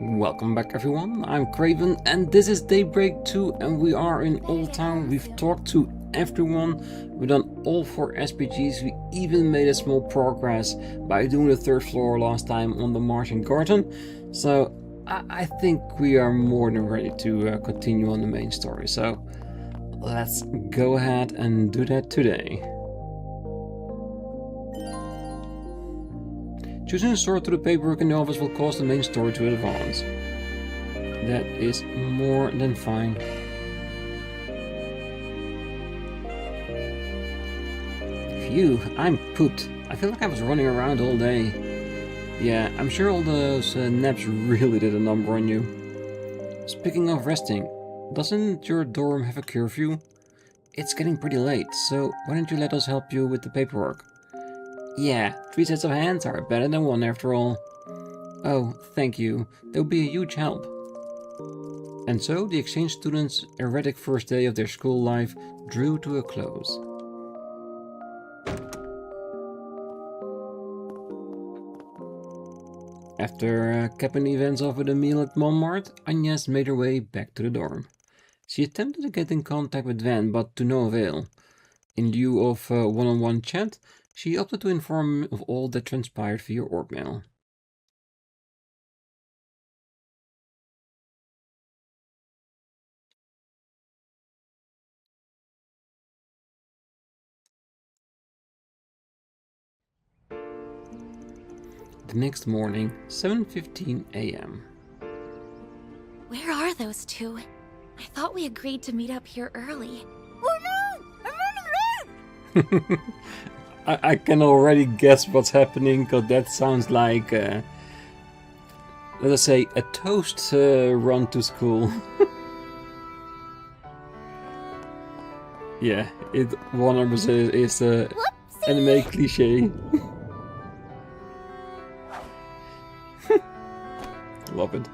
Welcome back everyone, I'm Craven and this is Daybreak 2 and we are in Old Town. We've talked to everyone, we've done all 4 SPGs, we even made a small progress by doing the 3rd floor last time on the Martian Garden. So I think we are more than ready to continue on the main story. So let's go ahead and do that today. Choosing to sort through the paperwork in the office will cause the main story to advance. That is more than fine. Phew, I'm pooped. I feel like I was running around all day. Yeah, I'm sure all those naps really did a number on you. Speaking of resting, doesn't your dorm have a curfew? It's getting pretty late, so why don't you let us help you with the paperwork? Yeah, 3 sets of hands are better than 1 after all. Oh, thank you. That would be a huge help. And so the exchange students' erratic first day of their school life drew to a close. After capping the events off with a meal at Montmartre, Agnès made her way back to the dorm. She attempted to get in contact with Van, but to no avail. In lieu of one-on-one chat, she opted to inform him of all that transpired via orb mail. The next morning, 7:15 a.m. Where are those two? I thought we agreed to meet up here early. Oh no! I'm running around! I can already guess what's happening, because that sounds like, let us say, a toast run to school. Yeah, it 100% is a anime cliche. Love it.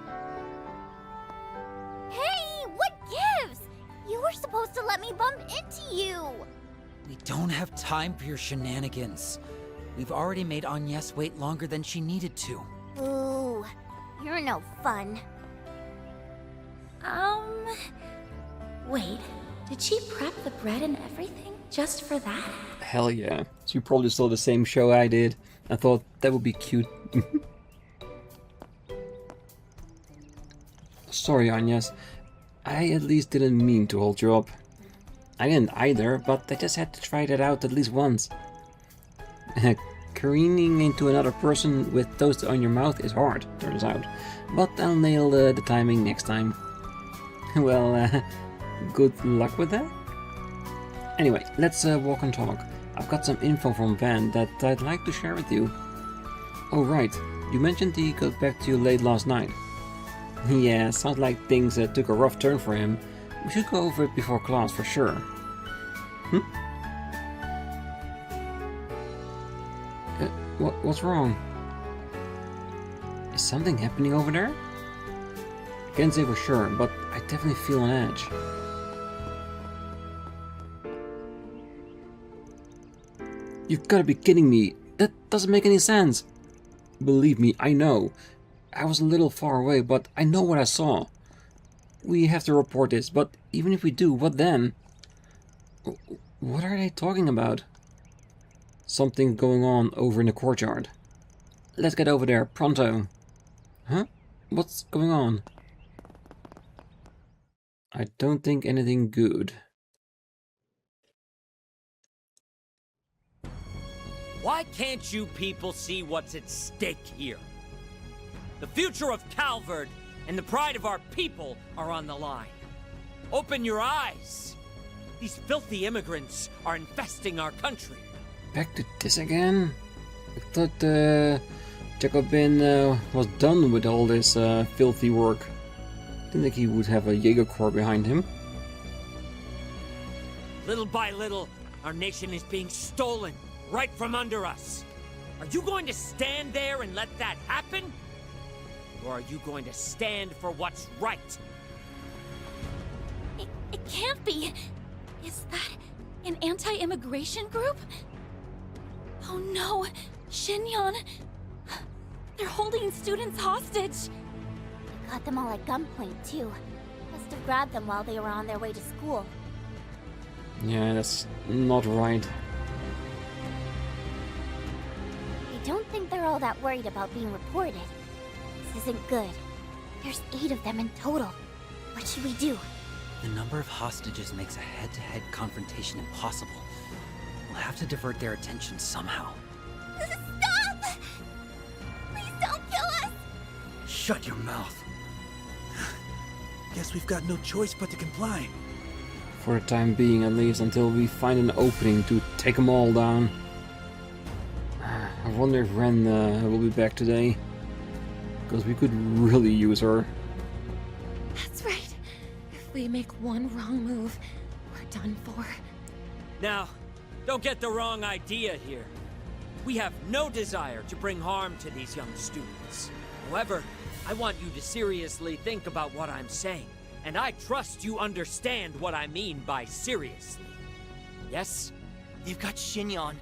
Hey, what gives? You were supposed to let me bump into you! We don't have time for your shenanigans. We've already made Agnès wait longer than she needed to. Ooh, you're no fun. Wait, did she prep the bread and everything just for that? Hell yeah. She probably saw the same show I did. I thought that would be cute. Sorry, Agnès. I at least didn't mean to hold you up. I didn't either, but I just had to try that out at least once. Careening into another person with toast on your mouth is hard, turns out. But I'll nail the timing next time. Well, good luck with that. Anyway, let's walk and talk. I've got some info from Van that I'd like to share with you. Oh right, you mentioned he got back to you late last night. Yeah, sounds like things took a rough turn for him. We should go over it before class for sure. What's wrong? Is something happening over there? I can't say for sure, but I definitely feel on edge. You've gotta be kidding me. That doesn't make any sense. Believe me, I know. I was a little far away, but I know what I saw. We have to report this, but even if we do, what then? What are they talking about? Something going on over in the courtyard. Let's get over there, pronto. Huh? What's going on? I don't think anything good. Why can't you people see what's at stake here? The future of Calvard and the pride of our people are on the line. Open your eyes. These filthy immigrants are infesting our country. Back to this again? I thought Jacobin was done with all this filthy work. Didn't think he would have a Jaeger Corps behind him. Little by little, our nation is being stolen right from under us. Are you going to stand there and let that happen? Or are you going to stand for what's right? It can't be. Is that an anti-immigration group? Oh no, Shinyon. They're holding students hostage. caught them all at gunpoint, too. Must have grabbed them while they were on their way to school. Yeah, that's not right. I don't think they're all that worried about being reported. This isn't good. There's 8 of them in total. What should we do? The number of hostages makes a head-to-head confrontation impossible. We'll have to divert their attention somehow. Stop! Please don't kill us! Shut your mouth. Guess we've got no choice but to comply. For the time being, at least, until we find an opening to take them all down. I wonder if Ren will be back today. Because we could really use her. That's right. If we make one wrong move, we're done for. Now, don't get the wrong idea here. We have no desire to bring harm to these young students. However, I want you to seriously think about what I'm saying, and I trust you understand what I mean by seriously. Yes? They've got Shinyon.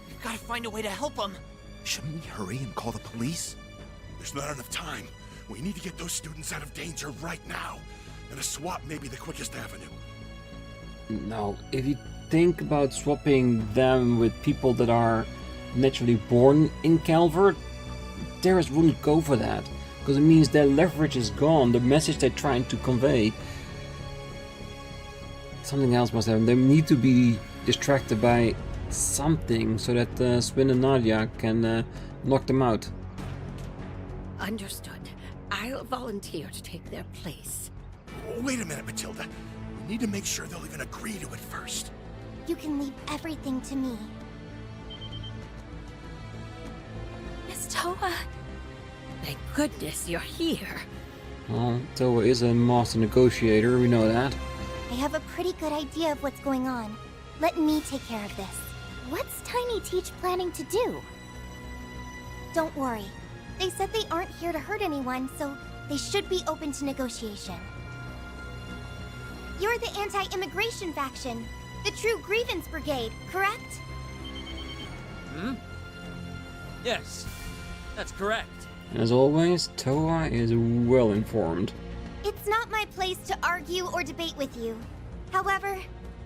We've got to find a way to help them. Shouldn't we hurry and call the police? There's not enough time. We need to get those students out of danger right now. And a swap may be the quickest avenue. No, if you think about swapping them with people that are naturally born in Calvard, Terrorists wouldn't go for that. Because it means their leverage is gone, the message they're trying to convey. Something else must happen. They need to be distracted by something so that Swin and Nadia can knock them out. Understood. I'll volunteer to take their place. Wait a minute, Matilda. We need to make sure they'll even agree to it first. You can leave everything to me. Miss Toa. Thank goodness you're here. Well, Toa is a master negotiator, we know that. I have a pretty good idea of what's going on. Let me take care of this. What's Tiny Teach planning to do? Don't worry. They said they aren't here to hurt anyone, so they should be open to negotiation. You're the anti-immigration faction, the True Grievance Brigade, correct? Yes, that's correct. As always, Toa is well informed. It's not my place to argue or debate with you. However,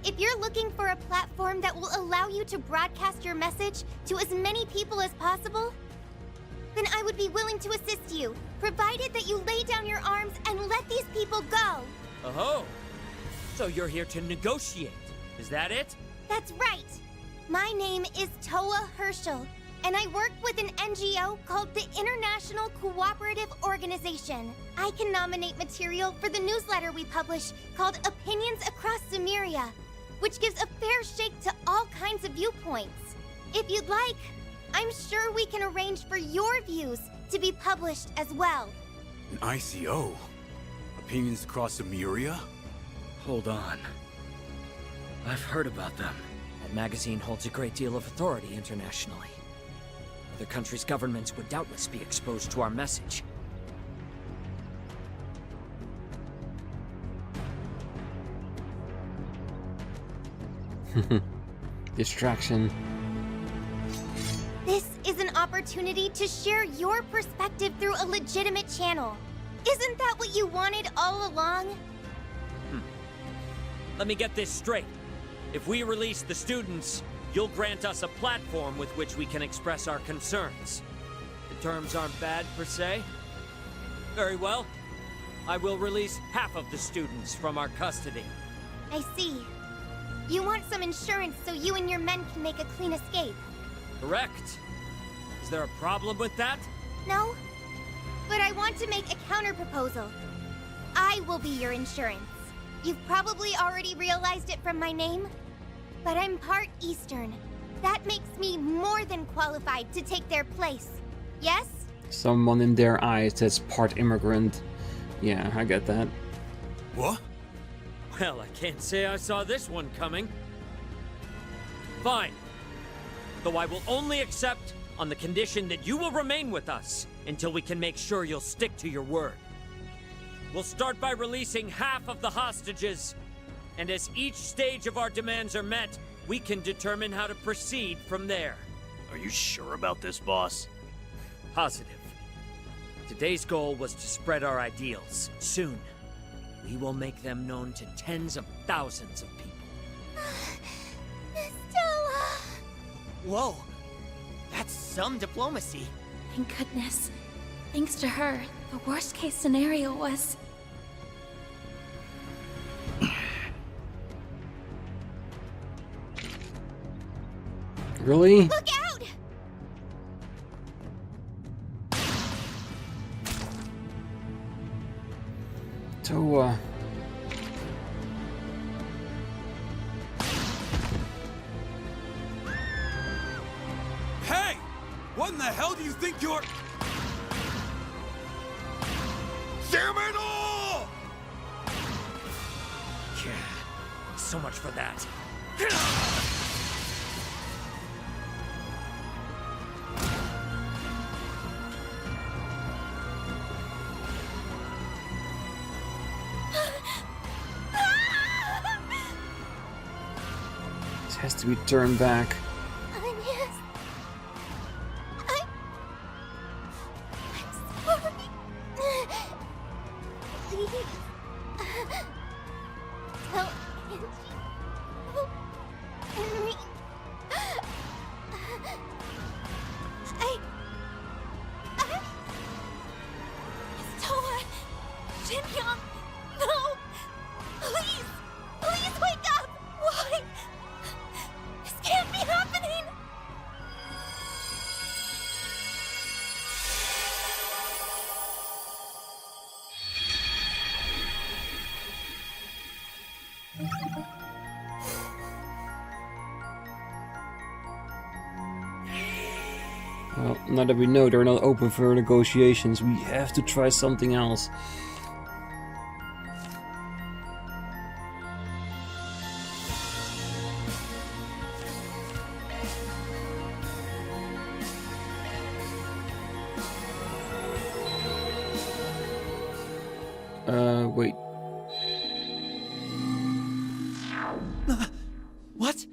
if you're looking for a platform that will allow you to broadcast your message to as many people as possible, then I would be willing to assist you, provided that you lay down your arms and let these people go. Oh, so you're here to negotiate, is that it? That's right. My name is Toa Herschel, and I work with an NGO called the International Cooperative Organization. I can nominate material for the newsletter we publish called Opinions Across Sumeria, which gives a fair shake to all kinds of viewpoints. If you'd like, I'm sure we can arrange for your views to be published as well. An ICO? Opinions Across Sumeria? Hold on. I've heard about them. That magazine holds a great deal of authority internationally. Other countries' governments would doubtless be exposed to our message. Distraction. This is an opportunity to share your perspective through a legitimate channel. Isn't that what you wanted all along? Let me get this straight. If we release the students, you'll grant us a platform with which we can express our concerns. The terms aren't bad, per se. Very well. I will release half of the students from our custody. I see. You want some insurance so you and your men can make a clean escape. Correct. Is there a problem with that? No? But I want to make a counter-proposal. I will be your insurance. You've probably already realized it from my name, but I'm part Eastern. That makes me more than qualified to take their place. Yes? Someone in their eyes that's part immigrant. Yeah, I get that. What? Well, I can't say I saw this one coming. Fine. Though I will only accept on the condition that you will remain with us until we can make sure you'll stick to your word. We'll start by releasing half of the hostages, and as each stage of our demands are met, we can determine how to proceed from there. Are you sure about this, boss? Positive. Today's goal was to spread our ideals. Soon, we will make them known to tens of thousands of people. Stella! Whoa! That's some diplomacy. Thank goodness. Thanks to her, the worst case scenario was... Really? Look out! Toa. Hey! What in the hell do you think you're... Damn it all! Yeah, so much for that. This has to be turned back. Agnès. I'm sorry. Please. Tell Angie. Henry. It's Toa. Shin-young. No. Please. Please wake up. Why? This can't be happening! Well, now that we know they're not open for negotiations, we have to try something else. Wait. What?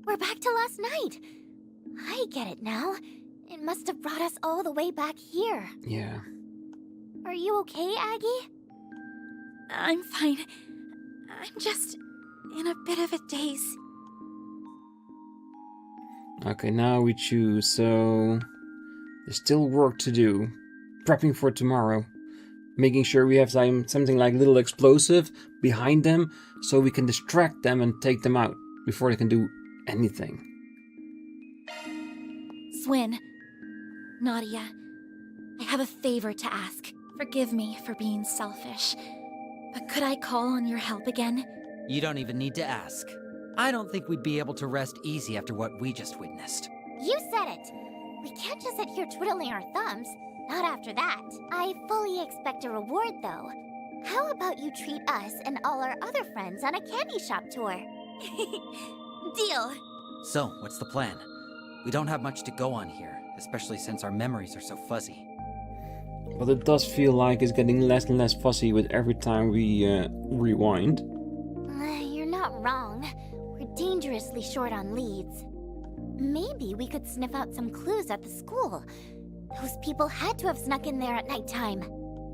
We're back to last night. I get it now. It must have brought us all the way back here. Yeah. Are you okay, Aggie? I'm fine. I'm just in a bit of a daze. Okay, now we choose, so... There's still work to do. Prepping for tomorrow. Making sure we have something like little explosive behind them, so we can distract them and take them out before they can do anything. Swin. Nadia. I have a favor to ask. Forgive me for being selfish. But could I call on your help again? You don't even need to ask. I don't think we'd be able to rest easy after what we just witnessed. You said it. We can't just sit here twiddling our thumbs. Not after that. I fully expect a reward, though. How about you treat us and all our other friends on a candy shop tour? Deal. So, what's the plan? We don't have much to go on here, especially since our memories are so fuzzy. But it does feel like it's getting less and less fuzzy with every time we rewind. You're not wrong. We're dangerously short on leads. Maybe we could sniff out some clues at the school. Those people had to have snuck in there at nighttime.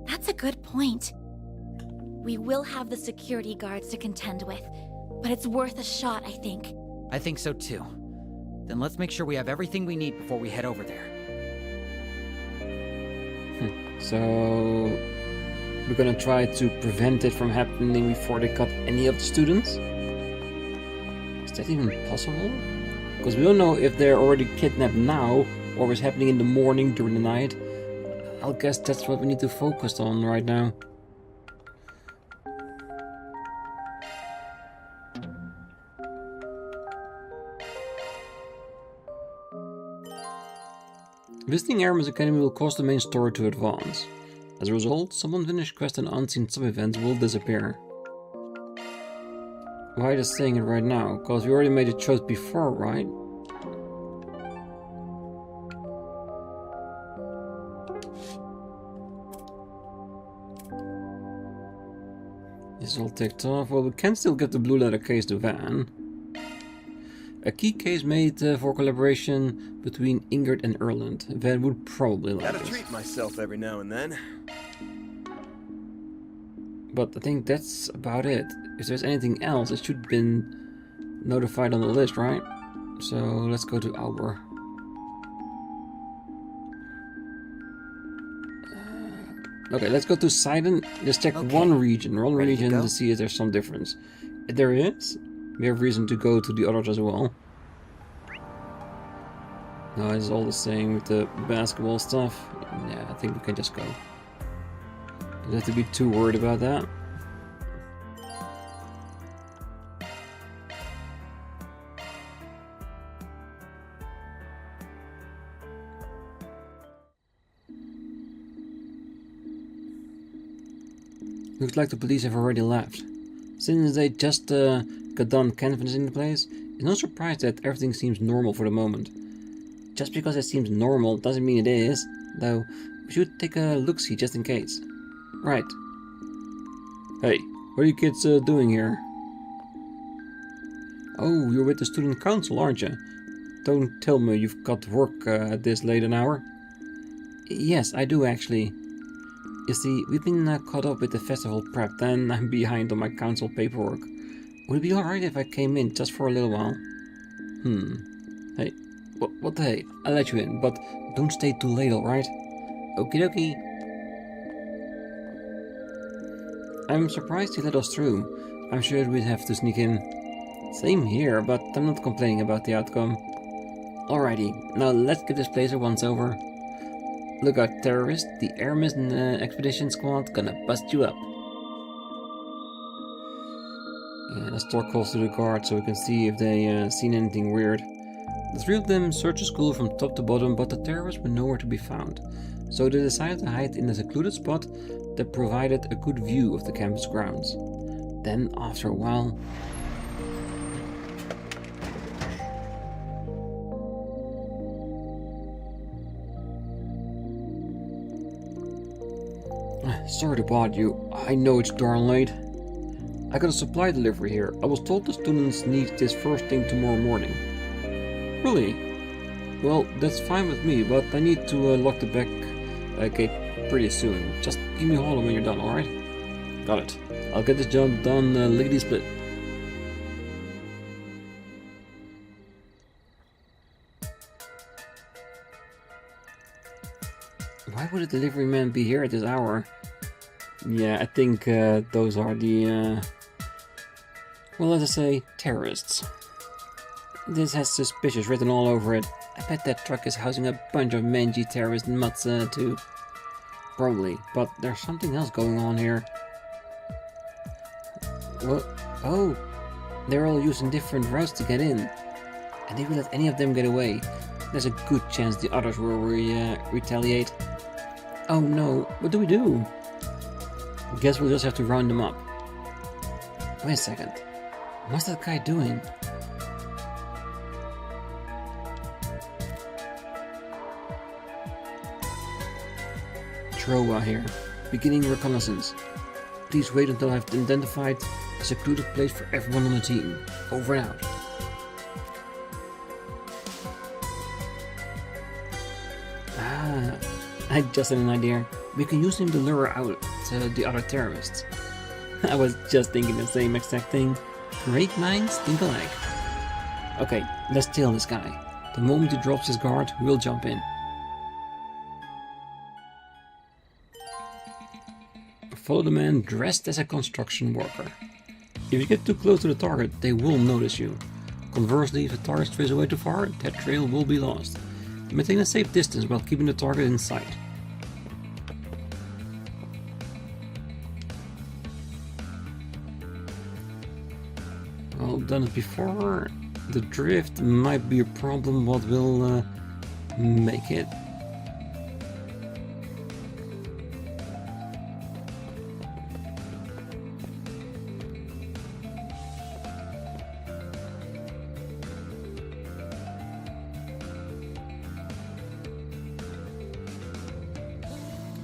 That's a good point. We will have the security guards to contend with, but it's worth a shot, I think. I think so too. Then let's make sure we have everything we need before we head over there. So... We're gonna try to prevent it from happening before they cut any of the students? Is that even possible? Because we don't know if they're already kidnapped now, or is happening in the morning, during the night. I'll guess that's what we need to focus on right now. Visiting Aramis Academy will cause the main story to advance. As a result, some unfinished quests and unseen sub-events will disappear. Why just saying it right now? Because we already made a choice before, right? This is all ticked off. Well, we can still get the blue leather case to Van. A key case made for collaboration between Ingrid and Erland. Van would probably like Gotta this. treat myself every now and then. But I think that's about it. If there's anything else, it should have been notified on the list, right? So let's go to Auber. Okay, let's go to Sidon. Just check one region to see if there's some difference. If there is, we have reason to go to the others as well. No, it's all the same with the basketball stuff. Yeah, I think we can just go. Don't have to be too worried about that. Looks like the police have already left. Since they just got done canvassing the place, it's no surprise that everything seems normal for the moment. Just because it seems normal doesn't mean it is, though we should take a look-see just in case. Right. Hey, what are you kids doing here? Oh, you're with the student council, aren't you? Don't tell me you've got work at this late an hour. Yes, I do actually. You see, we've been caught up with the festival prep, and I'm behind on my council paperwork. Would it be alright if I came in just for a little while? Hey, what the hey? I'll let you in, but don't stay too late, alright? Okie dokie. I'm surprised you let us through. I'm sure we'd have to sneak in. Same here, but I'm not complaining about the outcome. Alrighty, now let's give this place a once-over. Look out, terrorists, the Aramis and expedition squad gonna bust you up. Yeah, let's talk close to the guard so we can see if they seen anything weird. The three of them searched the school from top to bottom, but the terrorists were nowhere to be found. So they decided to hide in a secluded spot that provided a good view of the campus grounds. Then, after a while... Sorry to bother you. I know it's darn late. I got a supply delivery here. I was told the students need this first thing tomorrow morning. Really? Well, that's fine with me, but I need to lock the back gate pretty soon. Just give me a holler when you're done, alright? Got it. I'll get this job done lickety-split. Why would a delivery man be here at this hour? Yeah, I think those are the, well, let us say, terrorists. This has suspicious written all over it. I bet that truck is housing a bunch of mangy terrorist mutts too. Probably, but there's something else going on here. Well, oh, they're all using different routes to get in. And if we let any of them get away, there's a good chance the others will retaliate. Oh no, what do we do? Guess we'll just have to round them up. Wait a second. What's that guy doing? Troa here. Beginning reconnaissance. Please wait until I've identified a secluded place for everyone on the team. Over and out. Ah, I just had an idea. We can use him to lure out the other terrorists. I was just thinking the same exact thing. Great minds think alike. Okay, let's tail this guy. The moment he drops his guard, we'll jump in. Follow the man dressed as a construction worker. If you get too close to the target, they will notice you. Conversely, if the target strays away too far, that trail will be lost. Maintain a safe distance while keeping the target in sight. Well, done it before. The drift might be a problem, what will make it.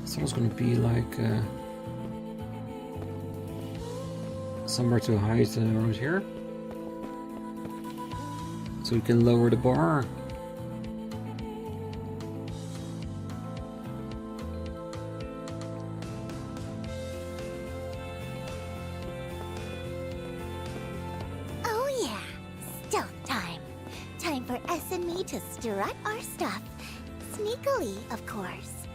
So it's gonna be like somewhere to hide around here. So we can lower the bar. Oh yeah, stealth time. Time for S and me to strut our stuff. Sneakily, of course.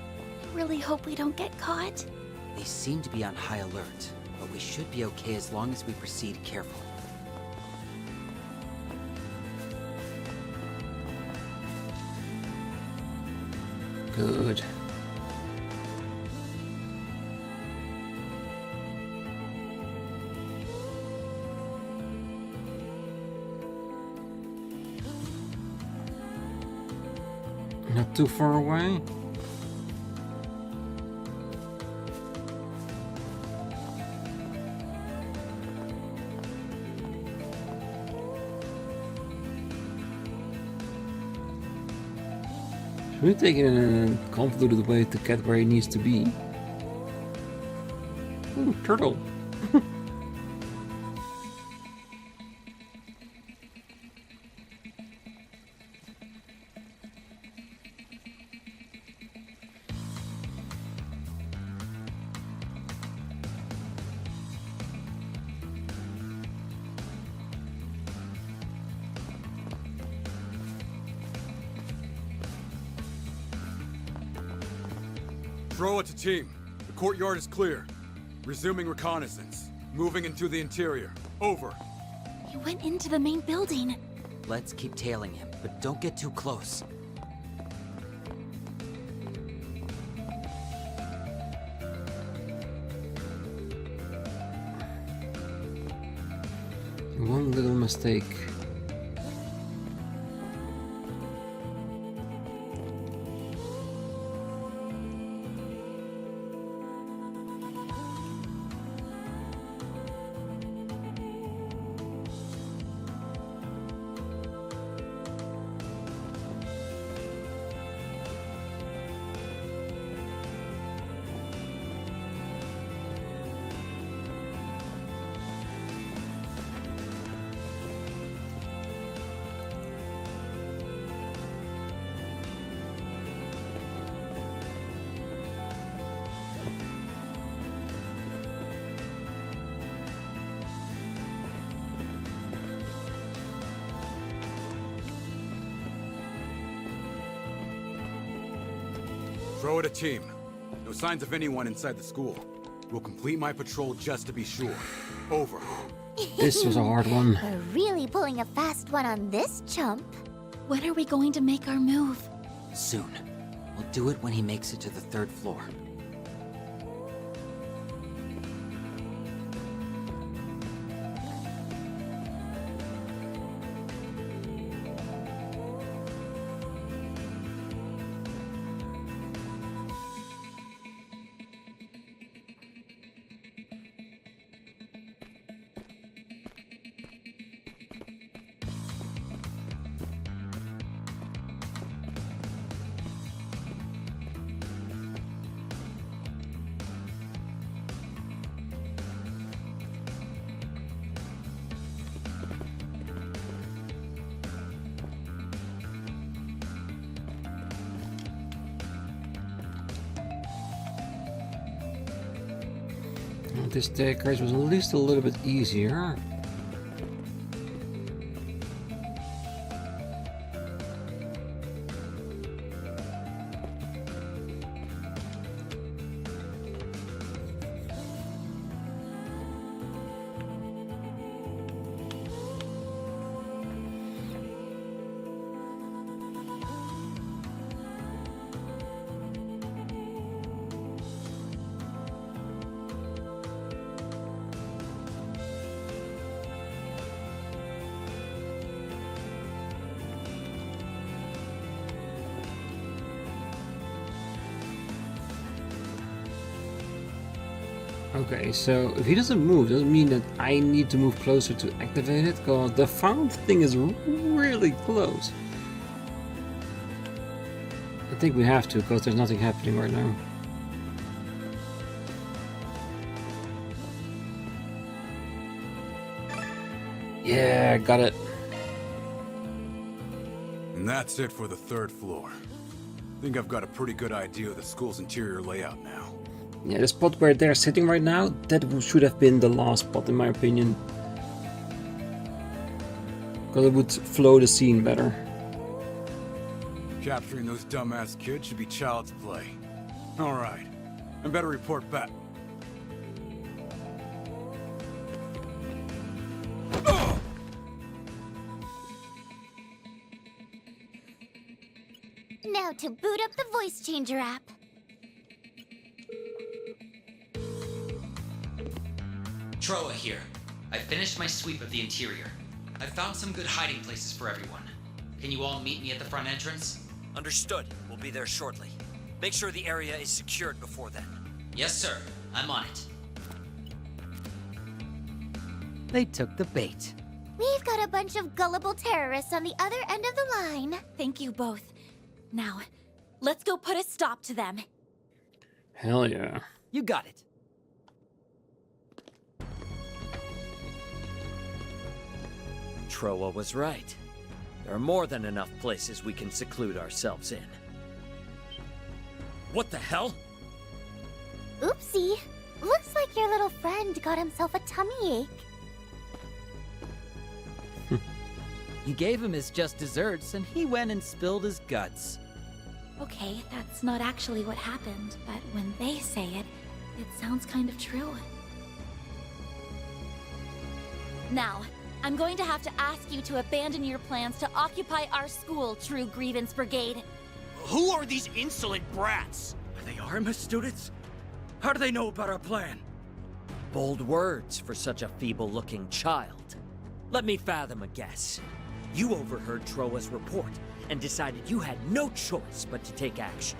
Really hope we don't get caught. They seem to be on high alert, but we should be okay as long as we proceed carefully. Good. Not too far away. Should we take it in a convoluted way to get where he needs to be? Ooh, turtle. Throw it to team. The courtyard is clear. Resuming reconnaissance. Moving into the interior. Over. He went into the main building. Let's keep tailing him, but don't get too close. One little mistake. Throw it a team. No signs of anyone inside the school. We'll complete my patrol just to be sure. Over. This was a hard one. We're really pulling a fast one on this chump. When are we going to make our move? Soon. We'll do it when he makes it to the 3rd floor. This staircase was at least a little bit easier. Okay, so if he doesn't move, doesn't mean that I need to move closer to activate it, because the found thing is really close. I think we have to, because there's nothing happening right now. Yeah, got it. And that's it for the 3rd floor. Think I've got a pretty good idea of the school's interior layout now. Yeah, the spot where they're sitting right now, that should have been the last spot in my opinion. Because it would flow the scene better. Capturing those dumbass kids should be child's play. Alright, I better report back. Now to boot up the voice changer app. Troa here. I finished my sweep of the interior. I found some good hiding places for everyone. Can you all meet me at the front entrance? Understood. We'll be there shortly. Make sure the area is secured before then. Yes, sir. I'm on it. They took the bait. We've got a bunch of gullible terrorists on the other end of the line. Thank you both. Now, let's go put a stop to them. Hell yeah. You got it. Troa was right. There are more than enough places we can seclude ourselves in. What the hell? Oopsie. Looks like your little friend got himself a tummy ache. You gave him his just desserts, and he went and spilled his guts. Okay, that's not actually what happened, but when they say it, it sounds kind of true. Now, I'm going to have to ask you to abandon your plans to occupy our school, True Grievance Brigade. Who are these insolent brats? Are they Aramis students? How do they know about our plan? Bold words for such a feeble-looking child. Let me fathom a guess. You overheard Troa's report and decided you had no choice but to take action.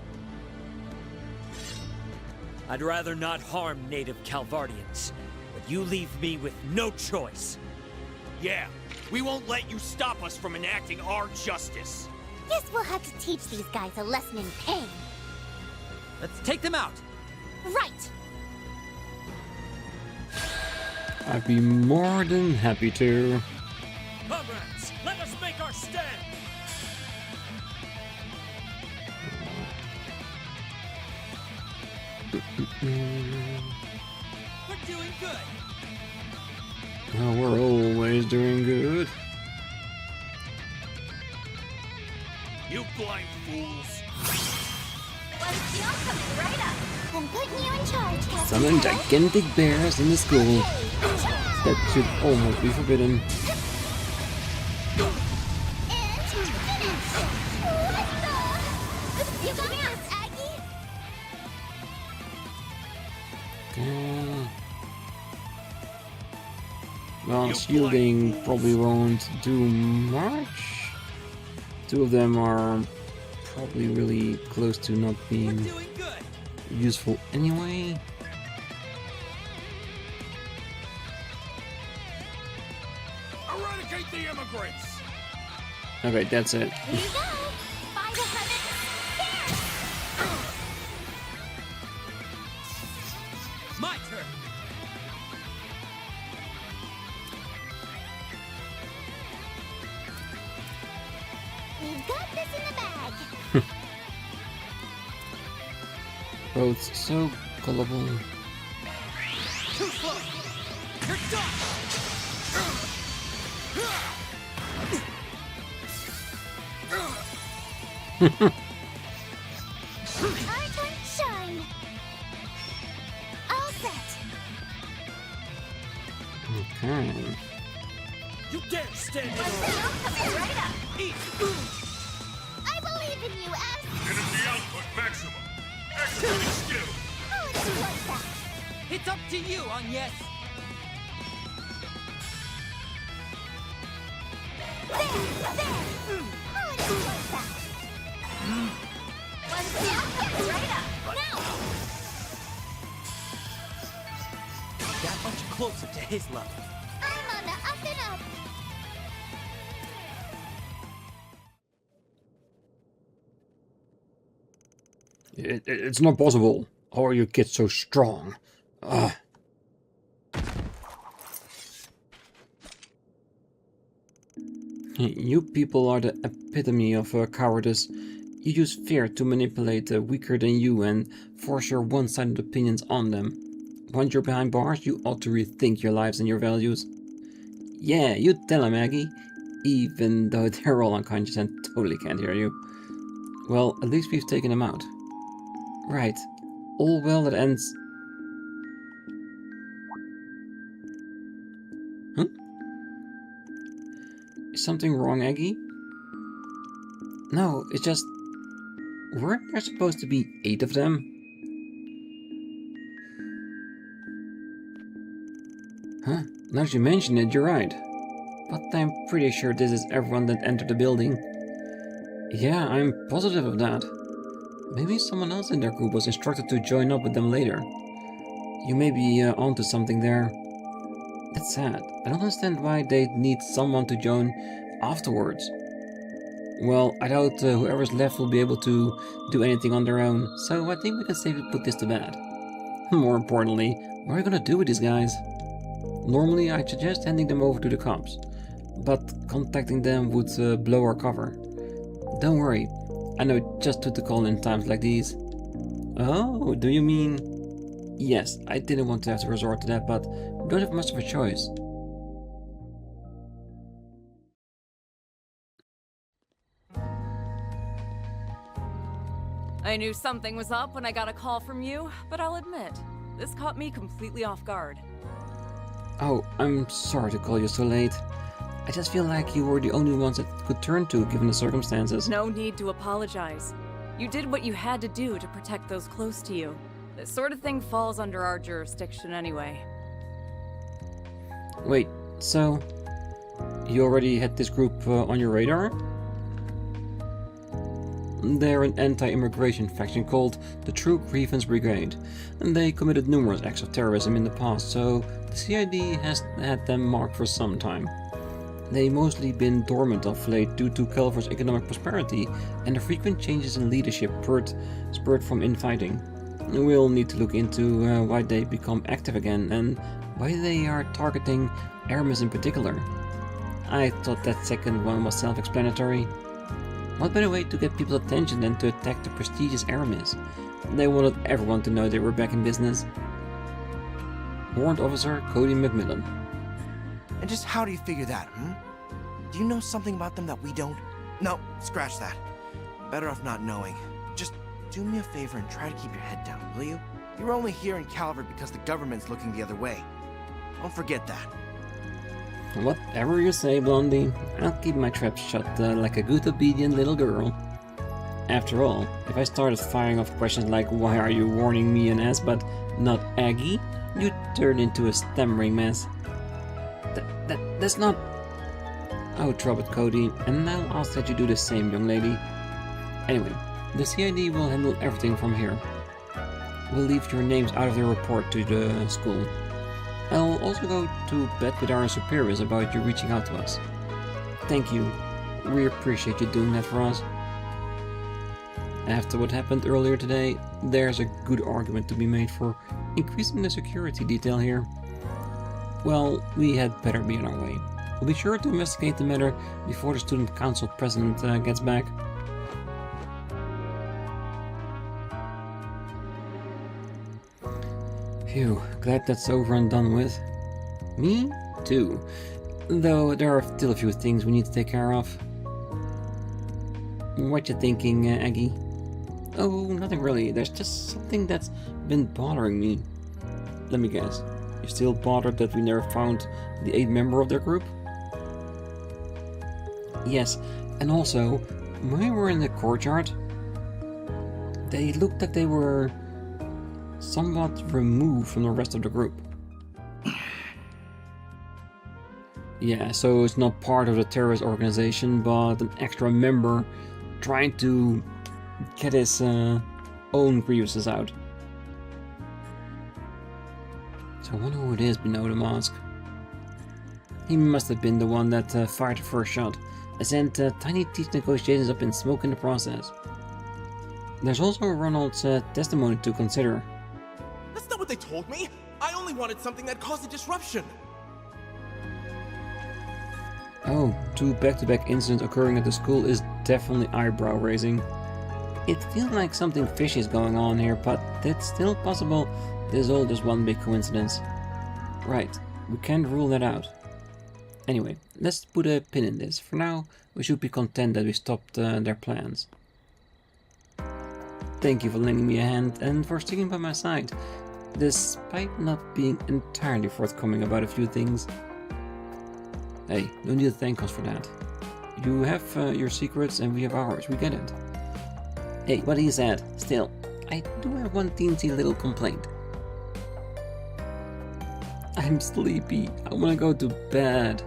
I'd rather not harm native Calvardians, but you leave me with no choice. Yeah, we won't let you stop us from enacting our justice. Guess we'll have to teach these guys a lesson in pain. Let's take them out. Right! I'd be more than happy to. Comrades, let us make our stand! We're doing good. Oh, we're always doing good. You blind fools. I'm putting you in charge, Captain. Summon gigantic bears in the school. That should almost be forbidden. You got this, Aggie! Well, shielding probably won't do much. Two of them are probably really close to not being useful anyway. Eradicate the immigrants! Okay, that's it. Here you go! By the heavens, My turn. we've got this in the bag. Both so gullible. Too slow. You're done. Our turn to shine. All set. Okay. You dare stand in Coming right up. Eat. I believe in you, S. Energy output maximum. Executing skill. Oh, it's like that. It's up to you, Agnès. There. Oh, it's like that. One down, coming right up. Now. That much closer to his level. I'm on the up and up. It's not possible. How are you kids so strong? Ugh. You people are the epitome of cowardice. You use fear to manipulate the weaker than you and force your one-sided opinions on them. Once you're behind bars, you ought to rethink your lives and your values. Yeah, you tell them, Aggie. Even though they're all unconscious and totally can't hear you. Well, at least we've taken them out. Right. All well that ends... Huh? Is something wrong, Aggie? No, it's just... Weren't there supposed to be 8 of them? Huh? Now that you mention it, you're right. But I'm pretty sure this is everyone that entered the building. Yeah, I'm positive of that. Maybe someone else in their group was instructed to join up with them later. You may be onto something there. That's sad. I don't understand why they'd need someone to join afterwards. Well, I doubt whoever's left will be able to do anything on their own, so I think we can safely put this to bed. More importantly, what are we gonna do with these guys? Normally, I'd suggest handing them over to the cops, but contacting them would blow our cover. Don't worry, I know just who to call in times like these. Oh, do you mean... Yes, I didn't want to have to resort to that, but we don't have much of a choice. I knew something was up when I got a call from you, but I'll admit, this caught me completely off guard. Oh, I'm sorry to call you so late. I just feel like you were the only ones that could turn to, given the circumstances. No need to apologize. You did what you had to do to protect those close to you. This sort of thing falls under our jurisdiction anyway. Wait, so... You already had this group on your radar? They're an anti-immigration faction called the True Grievance Brigade, and they committed numerous acts of terrorism in the past, so the CID has had them marked for some time. They've mostly been dormant of late due to Calvard's economic prosperity and the frequent changes in leadership spurred from infighting. We'll need to look into why they become active again and why they are targeting Aramis in particular. I thought that second one was self-explanatory. What better way to get people's attention than to attack the prestigious Aramis? They wanted everyone to know they were back in business. Warrant Officer Cody McMillan. And just how do you figure that, Do you know something about them that we don't? No, scratch that. Better off not knowing. Just do me a favor and try to keep your head down, will you? You're only here in Calvard because the government's looking the other way. Don't forget that. Whatever you say, Blondie. I'll keep my trap shut like a good obedient little girl. After all, if I started firing off questions like why are you warning me and Agnès but not Aggie, you'd turn into a stammering mess. That's not... Oh, drop it, Cody, and I'll ask that you do the same, young lady. Anyway, the CID will handle everything from here. We'll leave your names out of the report to the school. I'll also go to bed with our superiors about you reaching out to us. Thank you. We appreciate you doing that for us. After what happened earlier today, there's a good argument to be made for increasing the security detail here. Well, we had better be on our way. We'll be sure to investigate the matter before the student council president gets back. Phew, glad that's over and done with. Me too. Though there are still a few things we need to take care of. What you thinking, Aggie? Oh, nothing really. There's just something that's been bothering me. Let me guess. You're still bothered that we never found the 8th member of their group? Yes, and also, when we were in the courtyard, they looked like they were somewhat removed from the rest of the group. Yeah, so it's not part of the terrorist organization, but an extra member trying to get his own grievances out. So I wonder who it is below the mask. He must have been the one that fired the first shot, and sent tiny teeth negotiations up in smoke in the process. There's also Ronald's testimony to consider. That's not what they told me! I only wanted something that caused a disruption! Oh, 2 back-to-back incidents occurring at the school is definitely eyebrow-raising. It feels like something fishy is going on here, but it's still possible this is all just one big coincidence. Right, we can't rule that out. Anyway, let's put a pin in this. For now, we should be content that we stopped their plans. Thank you for lending me a hand and for sticking by my side, despite not being entirely forthcoming about a few things. Hey, no need to thank us for that. You have your secrets and we have ours, we get it. Hey, what he said. Still, I do have one teensy little complaint. I'm sleepy. I wanna go to bed.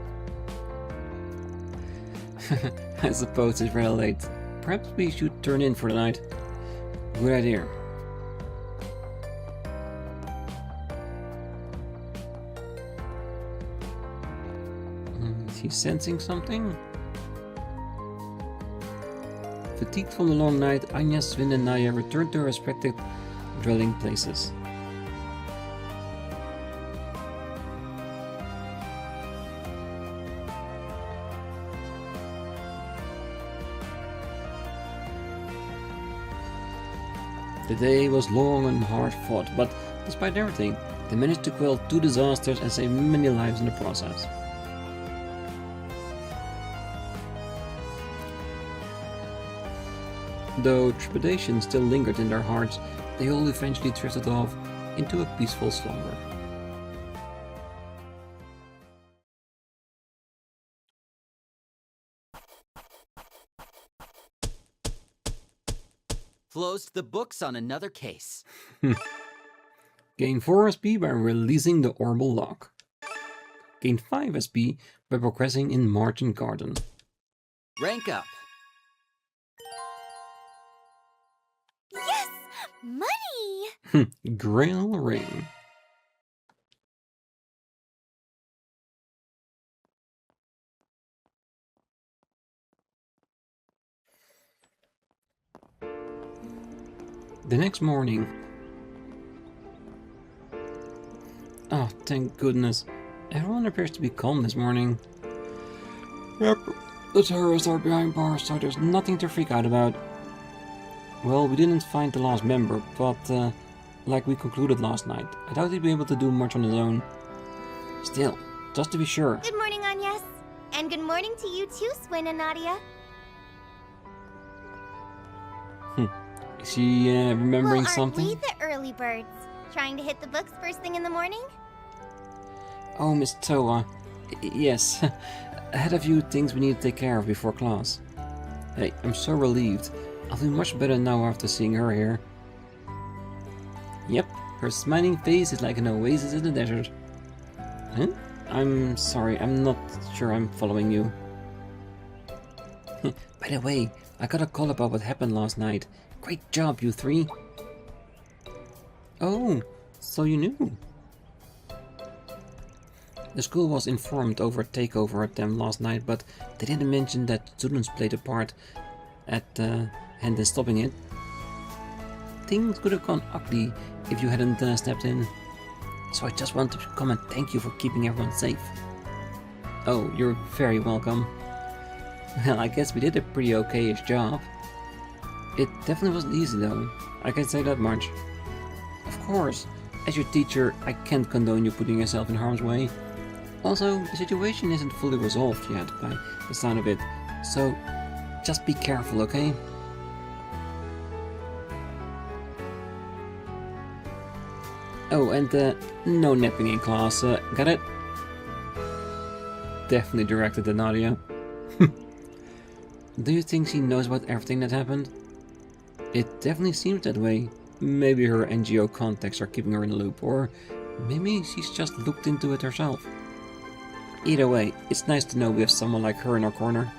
I suppose it's rather late. Perhaps we should turn in for the night. Good idea. Is he sensing something? Fatigued from the long night, Agnès, Sven and Naya returned to their respective dwelling places. The day was long and hard fought, but despite everything, they managed to quell 2 disasters and save many lives in the process. Though trepidation still lingered in their hearts, they all eventually drifted off into a peaceful slumber. Closed the books on another case. Gain 4 SP by releasing the Orbital Lock. Gain 5 SP by progressing in Margin Garden. Rank up. Yes! Money! Grail Ring. The next morning. Oh, thank goodness. Everyone appears to be calm this morning. Yep, the terrorists are behind bars, so there's nothing to freak out about. Well, we didn't find the last member, but like we concluded last night, I doubt he'd be able to do much on his own. Still, just to be sure. Good morning, Agnès. And good morning to you too, Sven and Nadia. Is she remembering something? Aren't we the early birds? Trying to hit the books first thing in the morning? Oh, Miss Toa. Yes. I had a few things we need to take care of before class. Hey, I'm so relieved. I'll feel much better now after seeing her here. Yep, her smiling face is like an oasis in the desert. Huh? I'm sorry, I'm not sure I'm following you. By the way, I got a call about what happened last night. Great job, you 3. Oh, so you knew. The school was informed over a takeover attempt last night, but they didn't mention that students played a part at hand in stopping it. Things could have gone ugly if you hadn't stepped in. So I just wanted to come and thank you for keeping everyone safe. Oh, you're very welcome. Well, I guess we did a pretty okay-ish job. It definitely wasn't easy though, I can say that much. Of course, as your teacher, I can't condone you putting yourself in harm's way. Also, the situation isn't fully resolved yet by the sound of it, so just be careful, okay? Oh, and no napping in class, got it? Definitely directed at Nadia. Do you think she knows about everything that happened? It definitely seems that way. Maybe her NGO contacts are keeping her in the loop, or maybe she's just looked into it herself. Either way, it's nice to know we have someone like her in our corner.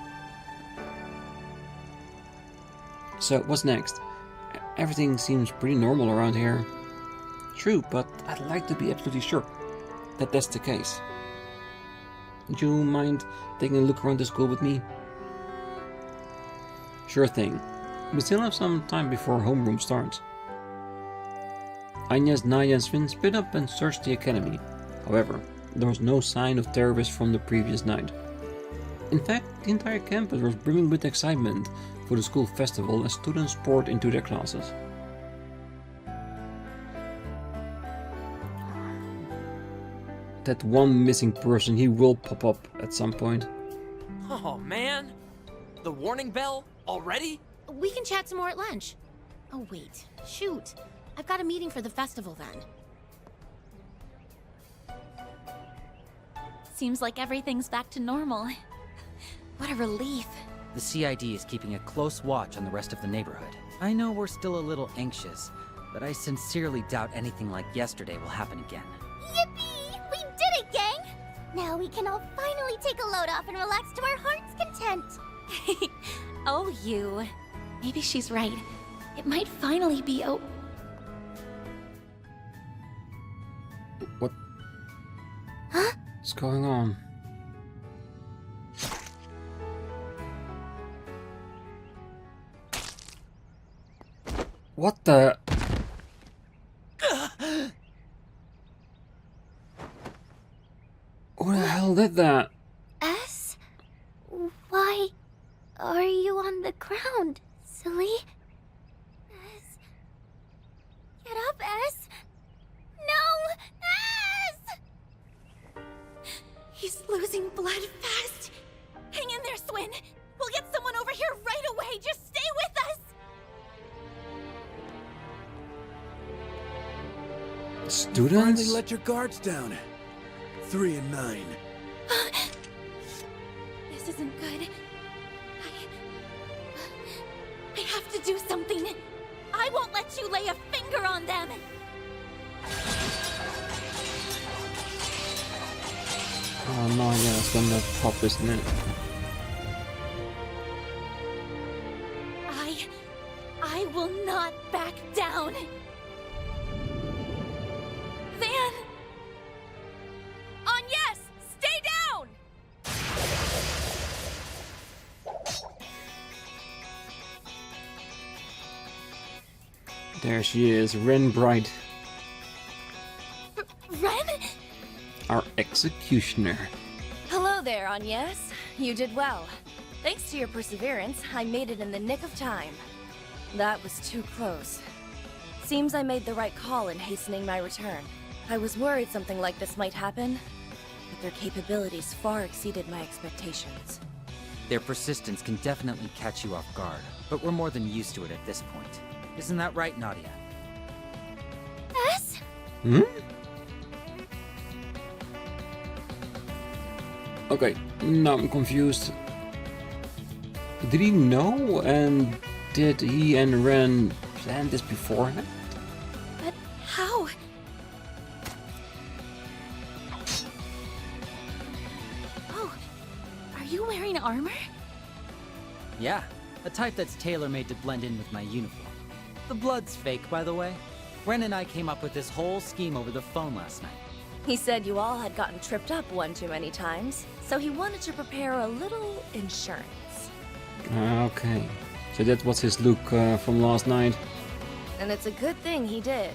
So, what's next? Everything seems pretty normal around here. True, but I'd like to be absolutely sure that that's the case. Would you mind taking a look around the school with me? Sure thing. We still have some time before homeroom starts. Agnès, Naya and Sven split up and searched the academy. However, there was no sign of terrorists from the previous night. In fact, the entire campus was brimming with excitement for the school festival as students poured into their classes. That one missing person, he will pop up at some point. Oh man! The warning bell already? We can chat some more at lunch. Oh wait, shoot. I've got a meeting for the festival then. Seems like everything's back to normal. What a relief. The CID is keeping a close watch on the rest of the neighborhood. I know we're still a little anxious, but I sincerely doubt anything like yesterday will happen again. Yippee! We did it, gang! Now we can all finally take a load off and relax to our heart's content. Oh, you. Maybe she's right. It might finally be What? Huh? What's going on? What the? Who the hell did that? S? Why are you on the ground, silly? S? Get up, S! No! S! He's losing blood fast. Hang in there, Swin. We'll get someone over here right away. Just stay with us. Students? Finally let your guards down. 3 and 9. This isn't good. I have to do something. I won't let you lay a finger on them. Oh no, yeah, it's on the top, isn't it? I will not back down. Van! Agnès! Stay down! There she is, Ren Bright. Ren? Our executioner. Hello there, Agnès. You did well. Thanks to your perseverance, I made it in the nick of time. That was too close. Seems I made the right call in hastening my return. I was worried something like this might happen, but their capabilities far exceeded my expectations. Their persistence can definitely catch you off guard, but we're more than used to it at this point. Isn't that right, Nadia? S? Hmm? Okay, now I'm confused. Did he know, and did he and Ren plan this beforehand? But how? Oh, are you wearing armor? Yeah, a type that's tailor-made to blend in with my uniform. The blood's fake, by the way. Ren and I came up with this whole scheme over the phone last night. He said you all had gotten tripped up one too many times, so he wanted to prepare a little insurance. Okay, so that was his look from last night. And it's a good thing he did.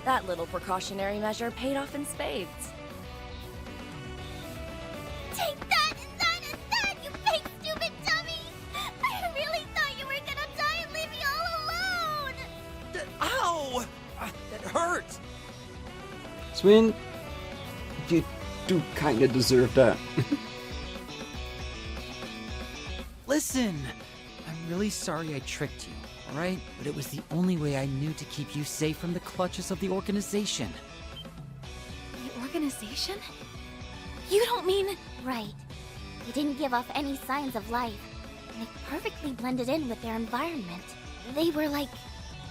That little precautionary measure paid off in spades. Take that and that and that, you fake stupid dummy! I really thought you were gonna die and leave me all alone! Ow! That hurt! Swin, you do kinda deserve that. Listen! I'm really sorry I tricked you, alright? But it was the only way I knew to keep you safe from the clutches of the organization. The organization? You don't mean... Right. They didn't give off any signs of life. And they perfectly blended in with their environment. They were like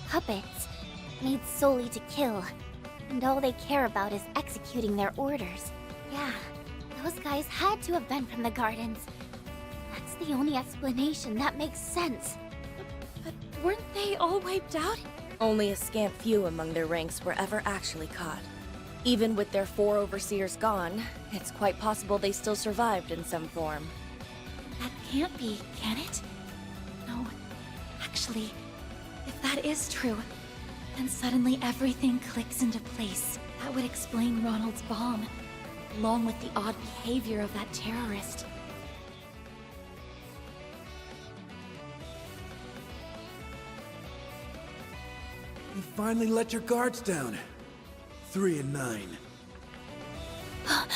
puppets, made solely to kill. And all they care about is executing their orders. Yeah, those guys had to have been from the gardens. That's the only explanation that makes sense. But weren't they all wiped out? Only a scant few among their ranks were ever actually caught. Even with their 4 overseers gone, it's quite possible they still survived in some form. That can't be, can it? No. Actually, if that is true, then suddenly everything clicks into place. That would explain Ronald's bomb, along with the odd behavior of that terrorist. You finally let your guards down. 3 and 9. Oh,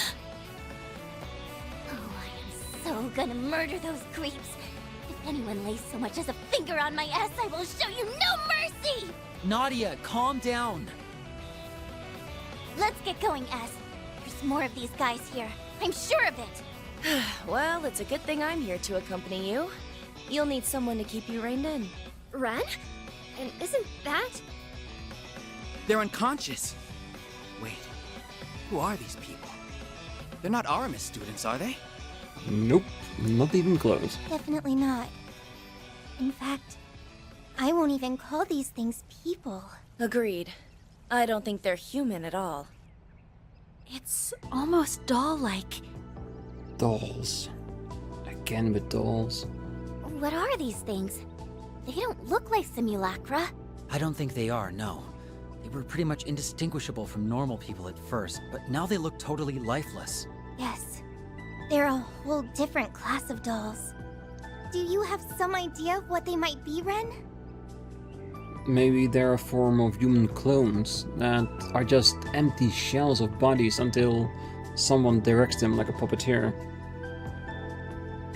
I am so gonna murder those creeps. If anyone lays so much as a finger on my ass, I will show you no mercy! Nadia, calm down. Let's get going, S. There's more of these guys here. I'm sure of it. Well, it's a good thing I'm here to accompany you. You'll need someone to keep you reined in. Ren? And isn't that... They're unconscious. Wait, who are these people? They're not Aramis students, are they? Nope, not even close. Definitely not. In fact, I won't even call these things people. Agreed. I don't think they're human at all. It's almost doll-like. Dolls. Again with dolls. What are these things? They don't look like simulacra. I don't think they are, no. They were pretty much indistinguishable from normal people at first, but now they look totally lifeless. Yes. They're a whole different class of dolls. Do you have some idea of what they might be, Ren? Maybe they're a form of human clones that are just empty shells of bodies until someone directs them like a puppeteer.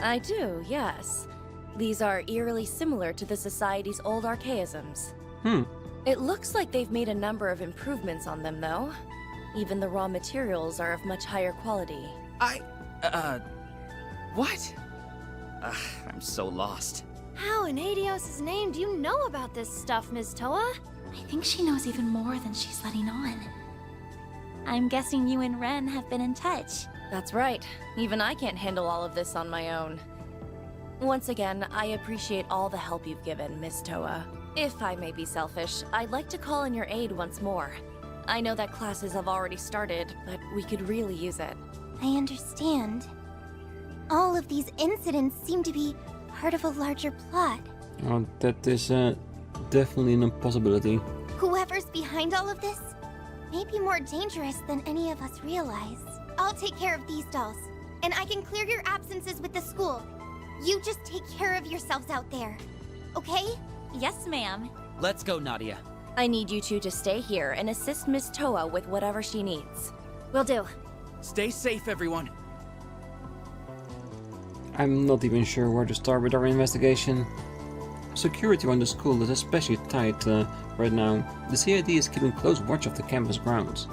I do, yes. These are eerily similar to the Society's old archaisms. It looks like they've made a number of improvements on them, though. Even the raw materials are of much higher quality. What? I'm so lost. How in Adios' name do you know about this stuff, Ms. Toa? I think she knows even more than she's letting on. I'm guessing you and Ren have been in touch. That's right. Even I can't handle all of this on my own. Once again, I appreciate all the help you've given, Miss Toa. If I may be selfish, I'd like to call in your aid once more. I know that classes have already started, but we could really use it. I understand. All of these incidents seem to be part of a larger plot. Oh, that is definitely an impossibility. Whoever's behind all of this may be more dangerous than any of us realize. I'll take care of these dolls, and I can clear your absences with the school. You just take care of yourselves out there, okay? Yes, ma'am. Let's go, Nadia. I need you two to stay here and assist Miss Toa with whatever she needs. Will do. Stay safe, everyone. I'm not even sure where to start with our investigation. Security on the school is especially tight right now. The CID is keeping close watch of the campus grounds.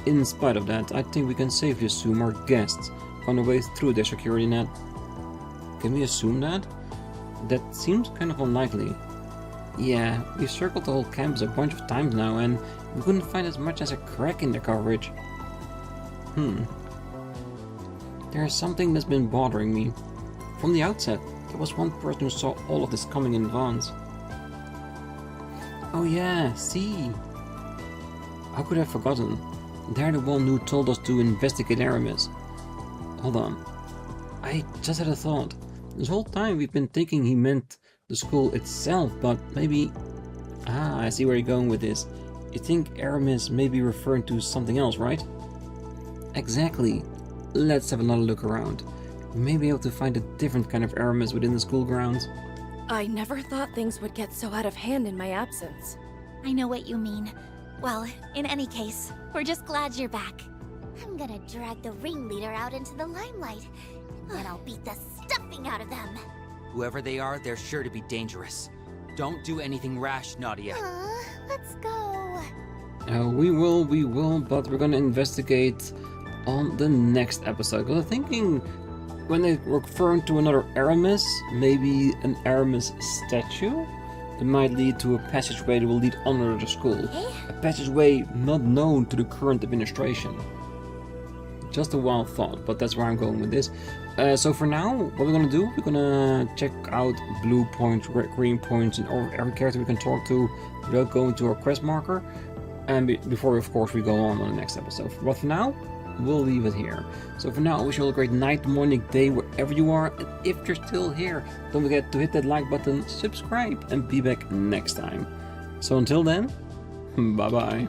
In spite of that, I think we can safely assume our guests on the way through their security net. Can we assume that? That seems kind of unlikely. Yeah, we've circled the whole campus a bunch of times now and we couldn't find as much as a crack in the coverage. There's something that's been bothering me. From the outset, there was one person who saw all of this coming in advance. Oh yeah, see? How could I have forgotten? They're the one who told us to investigate Aramis. Hold on. I just had a thought. This whole time we've been thinking he meant the school itself, but maybe... I see where you're going with this. You think Aramis may be referring to something else, right? Exactly. Let's have another look around. We may be able to find a different kind of Aramis within the school grounds. I never thought things would get so out of hand in my absence. I know what you mean. Well, in any case, we're just glad you're back. I'm gonna drag the ringleader out into the limelight, and then I'll beat the stuffing out of them. Whoever they are, they're sure to be dangerous. Don't do anything rash, Nadia. Let's go. We will, but we're gonna investigate on the next episode. Because I'm thinking when they were referring to another Aramis, maybe an Aramis statue, it might lead to a passageway that will lead under the school. A passageway not known to the current administration. Just a wild thought, but that's where I'm going with this. So for now, what we're gonna do, we're gonna check out blue points, green points, and every character we can talk to without going to our quest marker. And before, of course, we go on the next episode. But for now, we'll leave it here. So for now, I wish you all a great night, morning, day, wherever you are. And if you're still here, don't forget to hit that like button, subscribe, and be back next time. So until then, bye-bye.